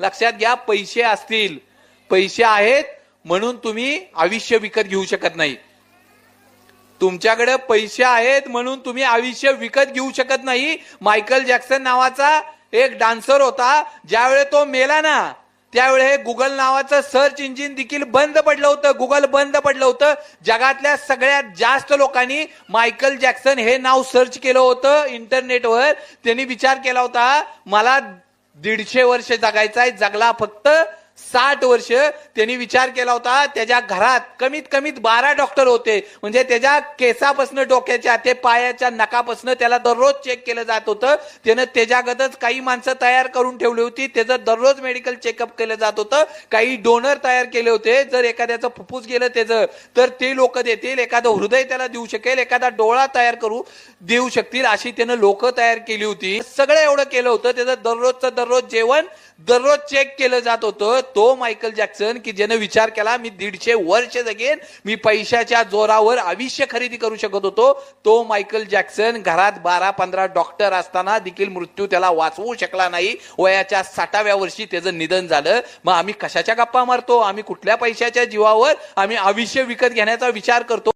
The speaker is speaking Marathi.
लक्षात घ्या, पैसे असतील, पैसे आहेत म्हणून तुम्ही आयुष्य विकत घेऊ शकत नाही. तुमच्याकडे पैसे आहेत म्हणून तुम्ही आयुष्य विकत घेऊ शकत नाही. मायकल जॅक्सन नावाचा एक डान्सर होता, ज्यावेळेस तो मेला ना त्यावेळेस हे गुगल नावाचं सर्च इंजिन देखील बंद पडलं होतं. गुगल बंद पडलं होतं. जगातल्या सगळ्यात जास्त लोकांनी मायकल जॅक्सन हे नाव सर्च केलं होतं इंटरनेटवर. त्यांनी विचार केला होता मला 150 वर्ष जगायचं आहे, जगला फक्त 60 वर्ष. त्यांनी विचार केला होता, त्याच्या घरात कमीत कमी 12 डॉक्टर होते. म्हणजे त्याच्या केसापासून डोक्याच्या ते पायाच्या नखापासून त्याला दररोज चेक केलं जात होतं. त्यानं त्याच्यागतच काही माणसं तयार करून ठेवली होती, त्याचं दररोज मेडिकल चेकअप केलं जात होतं. काही डोनर तयार केले होते, जर एखाद्याचं फुफ्फुस गेलं त्याचं तर ते लोक देतील, एखादं हृदय त्याला देऊ शकेल, एखादा डोळा तयार करू देऊ शकतील, अशी त्यानं लोक तयार केली होती. सगळं एवढं केलं होतं. त्याचं दररोजचं दररोज जेवण दररोज चेक केलं जात होतं. तो मायकल जॅक्सन की ज्यानं विचार केला मी 150 वर्ष जगेन, मी पैशाच्या जोरावर आयुष्य खरेदी करू शकत होतो, तो मायकल जॅक्सन घरात 12-15 डॉक्टर असताना देखील मृत्यू त्याला वाचवू शकला नाही. वयाच्या 60व्या वर्षी त्याचं निधन झालं. मग आम्ही कशाच्या गप्पा मारतो? आम्ही कुठल्या पैशाच्या जीवावर आम्ही आयुष्य विकत घेण्याचा विचार करतो?